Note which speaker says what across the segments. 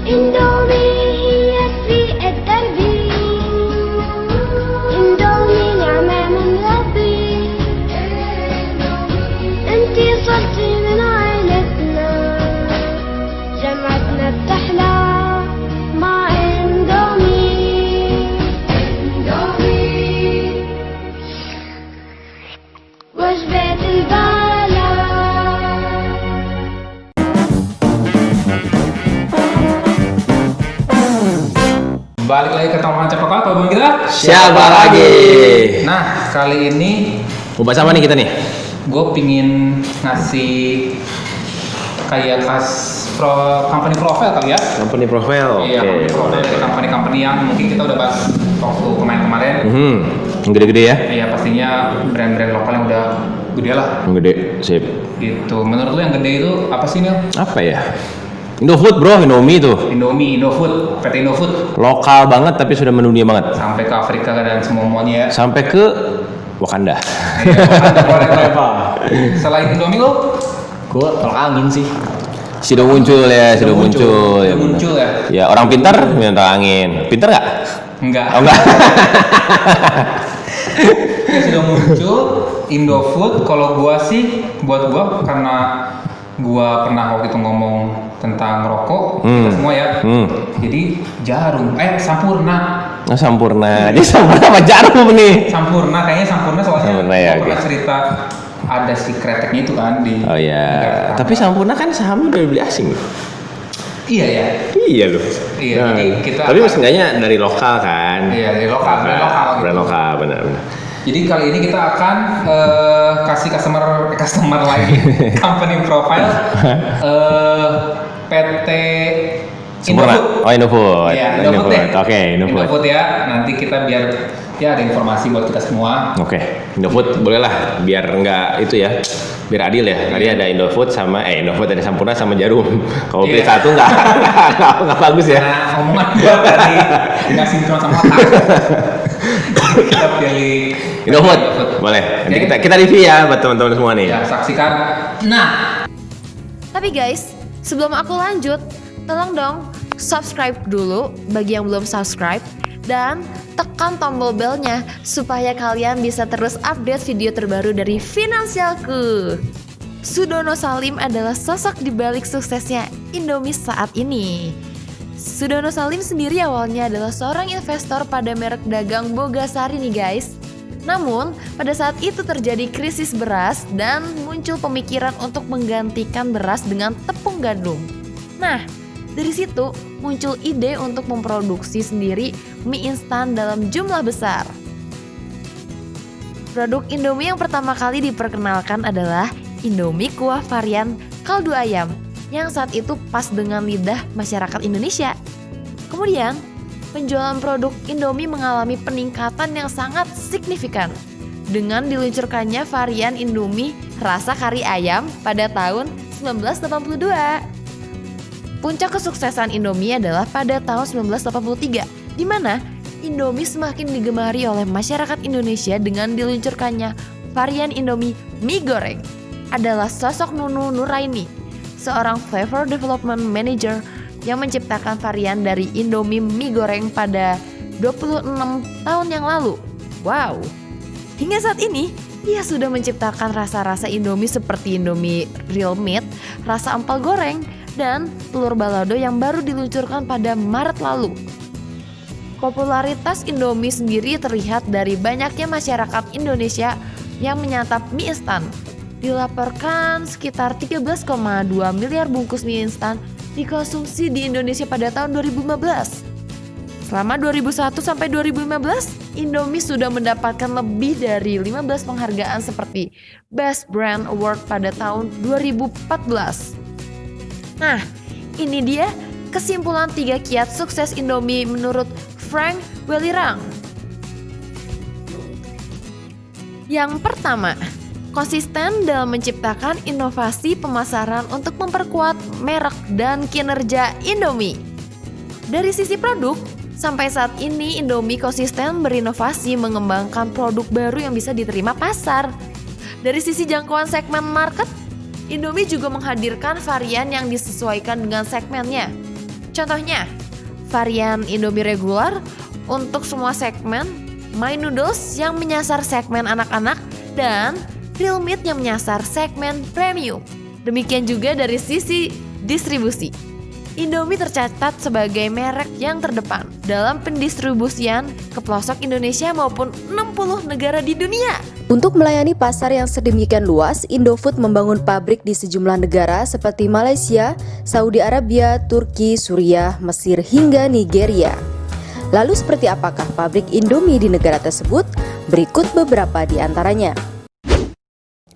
Speaker 1: اندومي هي الريق الدربي، اندومي نعمة من ربي، انتي صرتي من عائلتنا، جمعتنا بتحلى مع اندومي. اندومي وجبة البلد.
Speaker 2: Balik lagi ke Tongkrongan Cepokal, kalau belum kita
Speaker 3: Siapa lagi?
Speaker 2: Nah, kali ini
Speaker 3: Mau bahas apa nih kita nih?
Speaker 2: gue pingin ngasih kayak company profile kali ya.
Speaker 3: Company profile.
Speaker 2: Iya, company profile dari company-company yang mungkin kita udah bahas waktu kemarin-kemarin.
Speaker 3: Yang gede-gede ya?
Speaker 2: Iya, pastinya brand-brand lokal yang udah gede lah.
Speaker 3: Yang gede, sip.
Speaker 2: Gitu. Menurut lu yang gede itu apa sih, Nil?
Speaker 3: Apa ya? Indofood bro, Indomie tuh.
Speaker 2: Indomie, Indofood, PT Indofood.
Speaker 3: Lokal banget tapi sudah mendunia banget.
Speaker 2: Sampai ke Afrika dan semuanya ya.
Speaker 3: Sampai ke Wakanda.
Speaker 2: Iya, ada boleh. Selain Indomie lo?
Speaker 4: Gue tolak angin sih.
Speaker 3: Sudah muncul ya, sudah muncul.
Speaker 2: Udah muncul ya?
Speaker 3: Ya orang pintar minta angin. Pintar nggak?
Speaker 2: Enggak.
Speaker 3: Oh enggak.
Speaker 2: Ya, sudah muncul Indofood. Kalau gua sih, buat gua karena gua pernah waktu itu ngomong tentang rokok kita semua ya. Jadi jarum, Sampurna.
Speaker 3: Nah, Sampurna. Dia Sampurna apa jarum nih?
Speaker 2: Sampurna kayaknya Sampurna soalnya
Speaker 3: Sampurna ya,
Speaker 2: gua pernah
Speaker 3: oke.
Speaker 2: cerita ada si kreteknya itu kan di.
Speaker 3: Oh ya.
Speaker 2: negara
Speaker 3: Tapi Sampurna kan sahamnya udah dibeli asing.
Speaker 2: Iya ya.
Speaker 3: Iya loh.
Speaker 2: Iya, jadi kita
Speaker 3: tapi
Speaker 2: akan-
Speaker 3: seenggaknya dari lokal kan.
Speaker 2: Iya, dari lokal, brand lokal gitu.
Speaker 3: Brand lokal, benar.
Speaker 2: Jadi kali ini kita akan kasih customer lagi company profile PT
Speaker 3: Sampurna.
Speaker 2: Indofood.
Speaker 3: Oh Indofood.
Speaker 2: Iya, Indofood deh.
Speaker 3: Oke, Indofood.
Speaker 2: Indofood ya. Nanti kita biar ya ada informasi buat kita semua.
Speaker 3: Oke, Indofood boleh lah, biar nggak itu ya, biar adil ya. Tadi ada Indofood sama Indofood ada Sampurna sama Jarum. Kalau pilih
Speaker 2: Iya.
Speaker 3: satu nggak bagus ya.
Speaker 2: Nah, omongan gua tadi nggak sinkron sama otak. Kita pilih
Speaker 3: Indofood, boleh. Nanti
Speaker 2: Oke.
Speaker 3: kita review ya buat teman-teman semua nih.
Speaker 2: Ya, saksikan. Nah,
Speaker 5: Tapi guys, sebelum aku lanjut, tolong dong subscribe dulu bagi yang belum subscribe dan tekan tombol belnya supaya kalian bisa terus update video terbaru dari Finansialku. Sudono Salim adalah sosok di balik suksesnya Indomie saat ini. Sudono Salim sendiri awalnya adalah seorang investor pada merek dagang Bogasari nih guys. Namun, pada saat itu terjadi krisis beras dan muncul pemikiran untuk menggantikan beras dengan tepung gandum. Nah, dari situ muncul ide untuk memproduksi sendiri mie instan dalam jumlah besar. Produk Indomie yang pertama kali diperkenalkan adalah Indomie kuah varian kaldu ayam yang saat itu pas dengan lidah masyarakat Indonesia. Kemudian, penjualan produk Indomie mengalami peningkatan yang sangat signifikan dengan diluncurkannya varian Indomie rasa kari ayam pada tahun 1982. Puncak kesuksesan Indomie adalah pada tahun 1983, di mana Indomie semakin digemari oleh masyarakat Indonesia dengan diluncurkannya varian Indomie mie goreng. Adalah sosok Nunu Nuraini, seorang flavor development manager yang menciptakan varian dari Indomie mie goreng pada 26 tahun yang lalu. Wow. Hingga saat ini, ia sudah menciptakan rasa-rasa Indomie seperti Indomie Real Meat, rasa empal goreng, dan telur balado yang baru diluncurkan pada Maret lalu. Popularitas Indomie sendiri terlihat dari banyaknya masyarakat Indonesia yang menyantap mie instan. Dilaporkan sekitar 13,2 miliar bungkus mie instan dikonsumsi di Indonesia pada tahun 2015. Selama 2001 sampai 2015, Indomie sudah mendapatkan lebih dari 15 penghargaan seperti Best Brand Award pada tahun 2014. Nah, ini dia kesimpulan 3 kiat sukses Indomie menurut Frank Welirang. Yang pertama, konsisten dalam menciptakan inovasi pemasaran untuk memperkuat merek dan kinerja Indomie. Dari sisi produk, sampai saat ini Indomie konsisten berinovasi mengembangkan produk baru yang bisa diterima pasar. Dari sisi jangkauan segmen market, Indomie juga menghadirkan varian yang disesuaikan dengan segmennya. Contohnya, varian Indomie regular untuk semua segmen, My Noodles yang menyasar segmen anak-anak, dan Real Meat yang menyasar segmen premium. Demikian juga dari sisi distribusi. Indomie tercatat sebagai merek yang terdepan dalam pendistribusian ke pelosok Indonesia maupun 60 negara di dunia.
Speaker 6: Untuk melayani pasar yang sedemikian luas, Indofood membangun pabrik di sejumlah negara seperti Malaysia, Saudi Arabia, Turki, Suriah, Mesir, hingga Nigeria. Lalu seperti apakah pabrik Indomie di negara tersebut? Berikut beberapa di antaranya.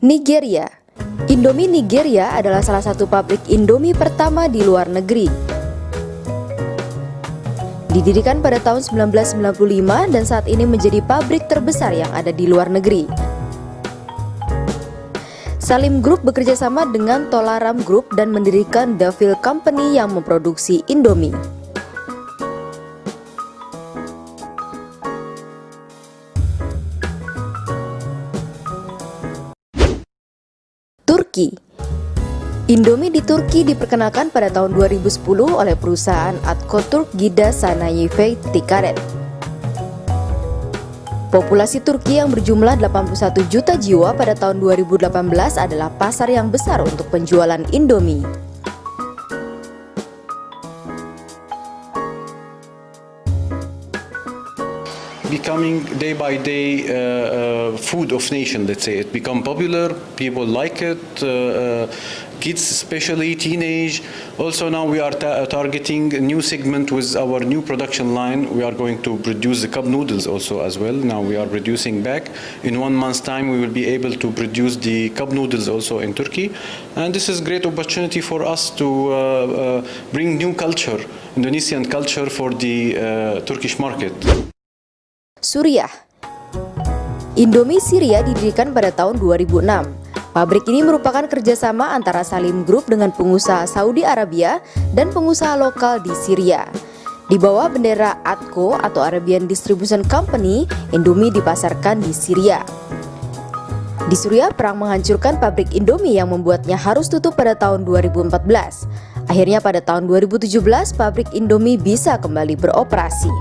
Speaker 6: Nigeria. Indomie Nigeria adalah salah satu pabrik Indomie pertama di luar negeri. Didirikan pada tahun 1995 dan saat ini menjadi pabrik terbesar yang ada di luar negeri. Salim Group bekerjasama dengan Tolaram Group dan mendirikan Davil Company yang memproduksi Indomie. Turki. Indomie di Turki diperkenalkan pada tahun 2010 oleh perusahaan Atkoturk Gida Sanayi Tikaret. Populasi Turki yang berjumlah 81 juta jiwa pada tahun 2018 adalah pasar yang besar untuk penjualan Indomie.
Speaker 7: Becoming day by day food of nation, let's say. It become popular, people like it, kids especially, teenage. Also now we are targeting a new segment with our new production line. We are going to produce the cup noodles also as well. Now we are producing back. In 1 month's time we will be able to produce the cup noodles also in Turkey. And this is a great opportunity for us to bring new culture, Indonesian culture for the Turkish market.
Speaker 6: Suriah. Indomie Syria didirikan pada tahun 2006. Pabrik ini merupakan kerjasama antara Salim Group dengan pengusaha Saudi Arabia dan pengusaha lokal di Syria. Di bawah bendera ATCO atau Arabian Distribution Company, Indomie dipasarkan di Syria. Di Suriah, perang menghancurkan pabrik Indomie yang membuatnya harus tutup pada tahun 2014. Akhirnya pada tahun 2017, pabrik Indomie bisa kembali beroperasi.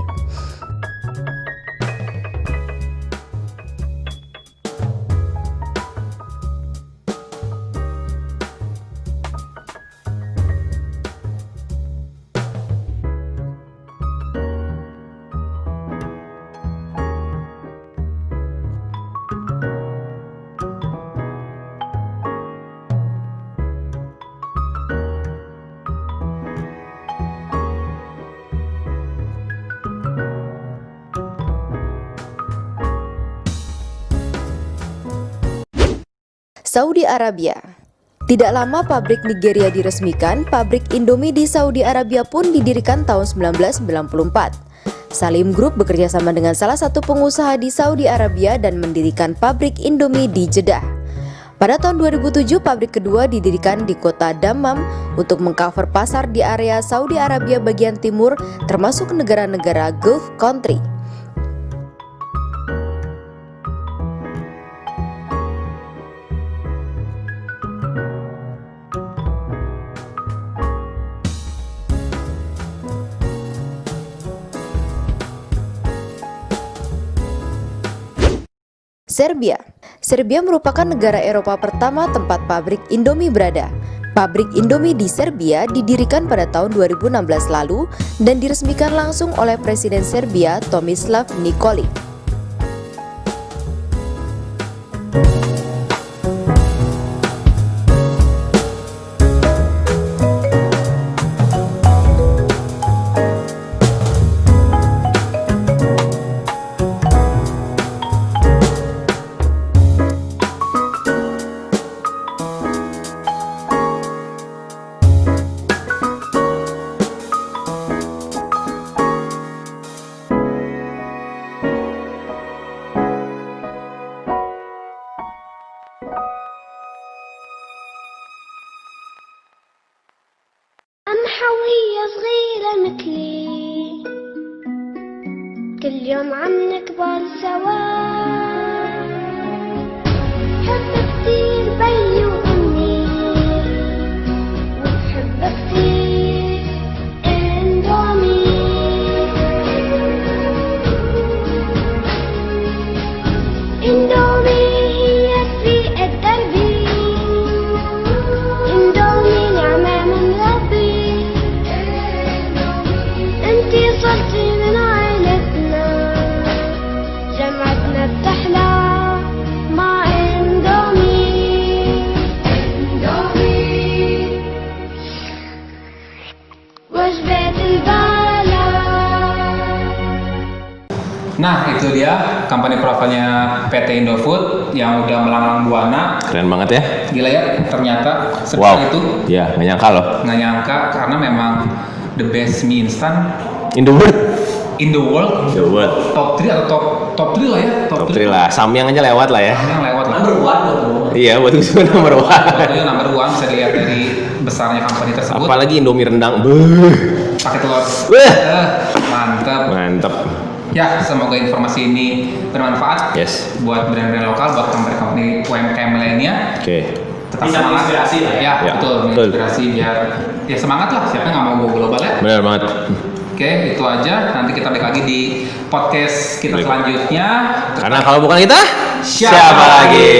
Speaker 6: Saudi Arabia. Tidak lama pabrik Nigeria diresmikan, pabrik Indomie di Saudi Arabia pun didirikan tahun 1994. Salim Group bekerjasama dengan salah satu pengusaha di Saudi Arabia dan mendirikan pabrik Indomie di Jeddah. Pada tahun 2007, pabrik kedua didirikan di kota Dammam untuk mengcover pasar di area Saudi Arabia bagian timur, termasuk negara-negara Gulf Country. Serbia. Serbia merupakan negara Eropa pertama tempat pabrik Indomie berada. Pabrik Indomie di Serbia didirikan pada tahun 2016 lalu dan diresmikan langsung oleh Presiden Serbia Tomislav Nikolic.
Speaker 1: حوية صغيرة مثلي كل يوم عم نكبر سوا حب كتير بي وأمي وبحب كتير
Speaker 2: Nah itu dia company profilnya PT Indofood yang udah melanglang buana.
Speaker 3: Keren banget ya.
Speaker 2: Gila ya, ternyata
Speaker 3: Wow.
Speaker 2: sebesar itu.
Speaker 3: Ya, nggak nyangka loh.
Speaker 2: Nggak nyangka karena memang the best mie instan
Speaker 3: In the world.
Speaker 2: in the world.
Speaker 3: The world.
Speaker 2: Top 3 atau top 3 lah ya.
Speaker 3: Top 3 lah. Samyang aja lewat lah ya.
Speaker 2: Yang lewat lah.
Speaker 4: Number one buat gua.
Speaker 3: Iya, buat gue juga nomor 1.
Speaker 2: Waktunya number 1 bisa dilihat dari besarnya company tersebut.
Speaker 3: Apalagi Indomie rendang. Beuh.
Speaker 2: Pakai telur.
Speaker 3: Wah.
Speaker 2: Mantap.
Speaker 3: Mantep.
Speaker 2: Ya, semoga informasi ini bermanfaat
Speaker 3: Yes.
Speaker 2: buat brand-brand lokal, buat company-company UMKM lainnya.
Speaker 3: Oke.
Speaker 2: Tetap
Speaker 4: Bisa
Speaker 2: semangat.
Speaker 4: menginspirasi lah ya.
Speaker 3: Ya,
Speaker 2: betul,
Speaker 3: betul.
Speaker 2: menginspirasi biar ya semangat lah. Siapa yang nggak mau go global ya?
Speaker 3: Benar banget.
Speaker 2: Oke, itu aja. Nanti kita balik lagi di podcast kita
Speaker 3: Baik.
Speaker 2: selanjutnya.
Speaker 3: Karena kalau bukan kita,
Speaker 2: Siapa
Speaker 3: siapa
Speaker 2: lagi?
Speaker 3: lagi?